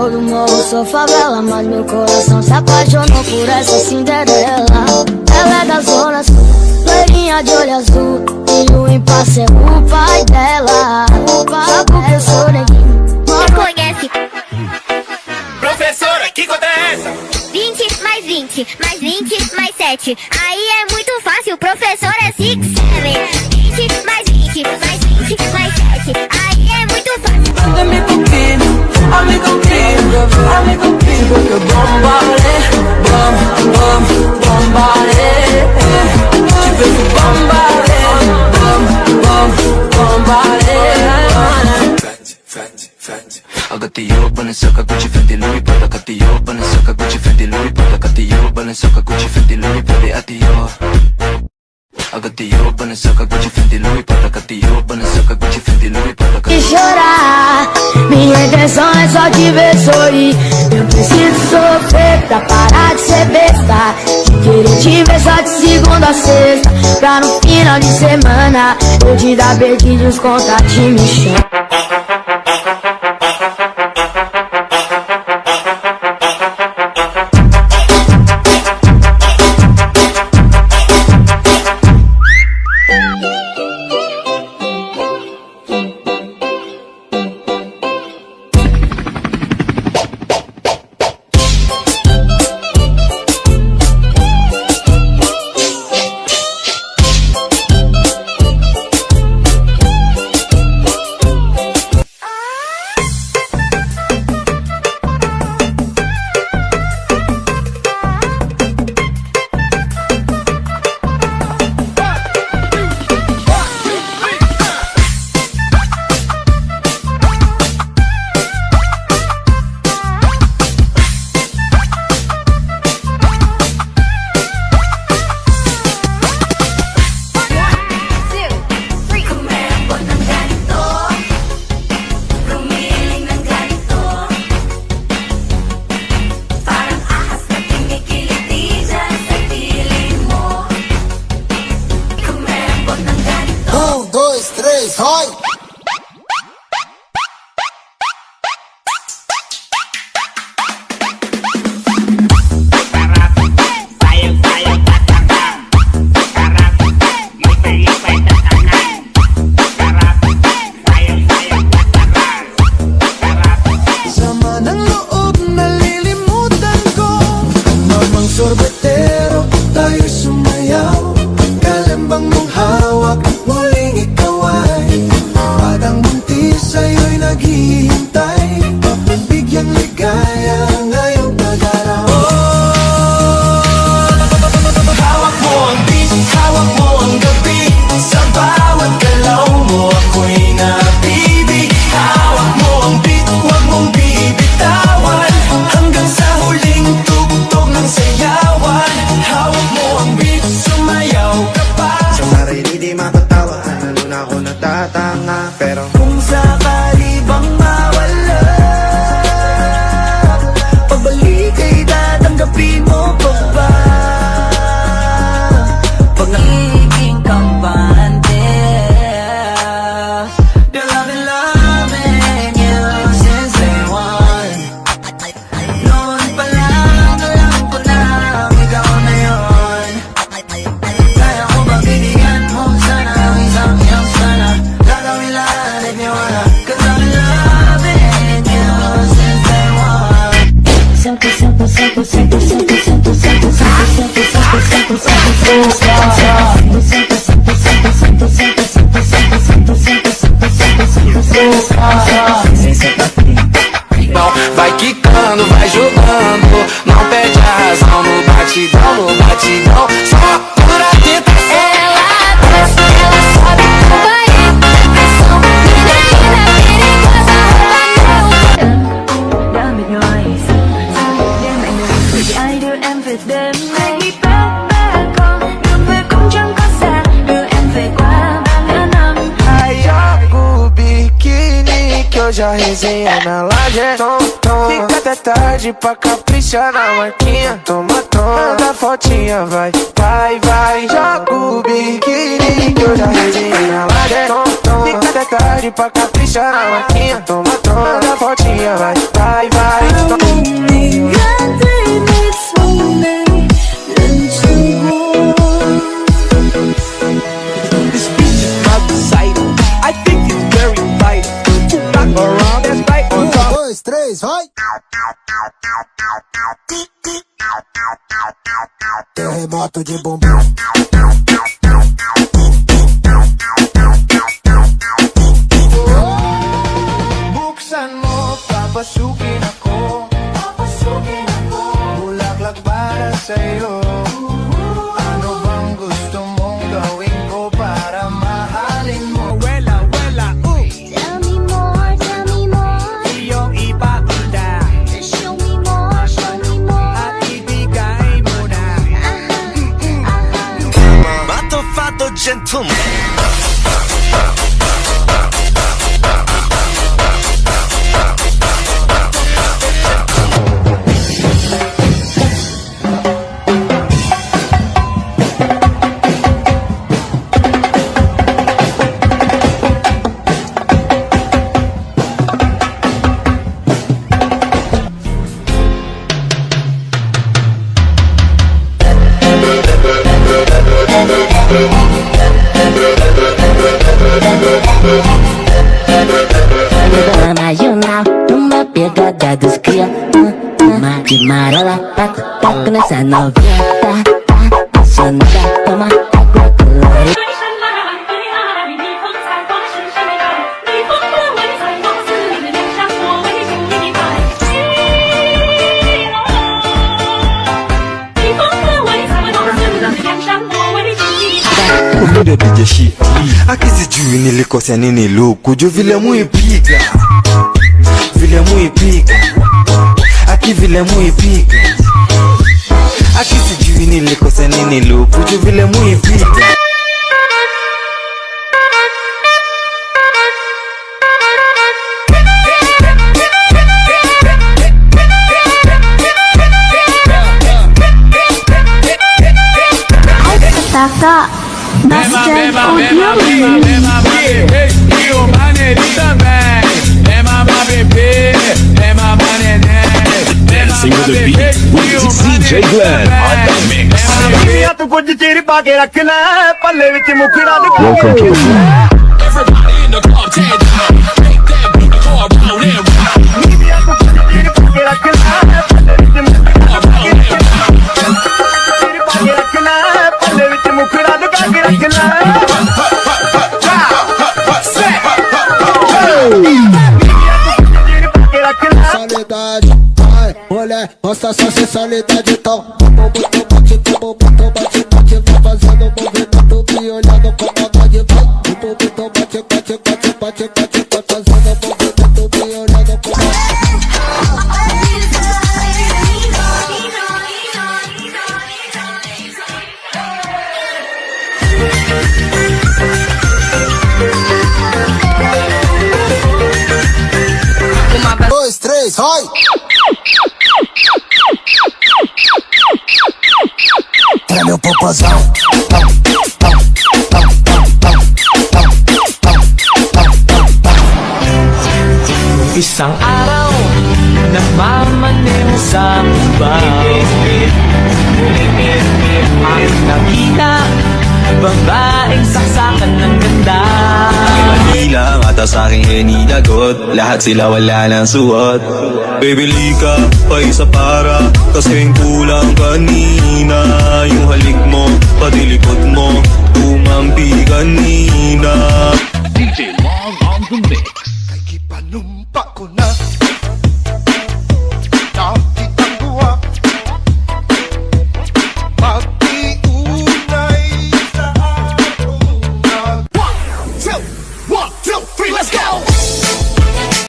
sou do morro, sou favela, mas meu coração se apaixonou por essa Cinderela. Ela é da zona sul, loirinha de olho azul, e o impasse é o pai dela. Só porque eu sou neguinho, Não conhece? Professora, que conta é essa? 20 mais 20, mais 20 mais 7. Aí é muito fácil, o professor é 6, 7. 20 mais 20, mais 20 mais 7. Aí é muito fácil. Amigo querido, amigo querido, amigo querido, bombare, bom, bom, bombare. Te vejo bombare, bom, bom, bombare. I got the old Balenciaga, Gucci, Fendi, Louis Prada. Got the old Balenciaga, Gucci, Fendi, Louis Prada. Got the old Balenciaga, Gucci, Fendi, Louis Prada. At the old, I got the old Balenciaga, Gucci, Fendi, Louis Prada. Got the old Balenciaga, Gucci, Fendi, Louis Prada. de chorar, minha intenção é só te ver sorrir. Eu preciso sofrer pra parar de ser besta, de querer te ver só de segunda a sexta, pra no final de semana eu te dar beijinhos, contato e me chama. Sorbetero, tayo sumayaw. Kalembang mong hawak, muling ikaw ay batang buntis sa'yo'y naghihintay. Bigyang ligaya ngayong pag-araw. Hawak mo ang beat, hawak mo ang gabi. Sa bawat galaw mo ako'y napibig. Hawak mo ang beat, huwag mong bibitawan, hanggang sa huling tugtog ng sayawan. Hawak mo ang beat, sumayaw ka pa. Sa sarili di mapatawa, lalo na ako natatanga. Pero kung sakali bang mawala, pabalik ay tatanggapin mo pa ba? Pag nagiging kampante, they're loving you since day one. Noon pa lang alam ko na ikaw na yun. Kaya ko mabibigyan mo sana ang isang chance sana. Gagawin lahat if you wanna, 'cause I'm loving you since day one. Santo, santo, santo, santo, santo, santo, santo, santo, santo, santo, santo, Vai quicando, vai jogando, não perde a razão no batidão, no batidão. Só por tentação. Ela desce, ela sobe, vai em pressão, menina perigosa, rouba meu. Damn it, nice. Them and the I do em về đêm nay back home. Đường về cũng chẳng có xa, đưa em về qua bao nhiêu năm. ai joga o biquíni que hoje a resenha na laje é tom. Fica até tarde pra caprichar na marquinha. Toma, toma, manda fotinha, vai, vai, vai. Joga o biquíni que hoje a resenha na laje é tom. Fica até tarde pra caprichar na marquinha. Toma, toma, manda fotinha, vai, vai, vai. 2, 3, vai! Terremoto de bumbum. Buksan mo, papasukin ako. Bulaklak para sa'yo. Ano bang gusto mong gawin ko para mahalin mo? Wela, wela, Tell me more, tell me more. iyong ipakita Show me more, show me more. at ibigay mo na. Mato fatto gentleman. Bola marginal, numa pegada dos cria. Uma de marola, taco nessa novinha. Tá, achando que toma água colorida. 对山那儿对岸，逆风采光是山的爱，逆风的为采光似你的脸上，我为属你的爱。逆风的为采光似你的脸上，我为属你的爱。 Muda DJ shit akizijui nilikosea nini luku juu vile muipiga vile muipiga akisijui nilikosea nini luku juu vile muipiga Taka, Bastion Audio. Dancing with the beat with DJ Glenn on the mix. Welcome to the everybody in the club, take that, make that beat go around and Sensualidade, vai, mulher, mostra sua sensualidade então. Botou bate, botou bate, bate, vai fazendo movimento, me olhando com maldade, vai. Botou bate, bate, bate, bate, bate, vai fazendo movimento, me olhando com maldade. Dois, três, vai! Treme o popozão. Isang araw, nagmamaneho sa baw. Ang nakita, babaeng saksakan ng ganda. Manila, mata sa aking hinilagot. Lahat sila wala ng suot. Baby lika, pa isa para kasing kulang kanina. Yung halik mo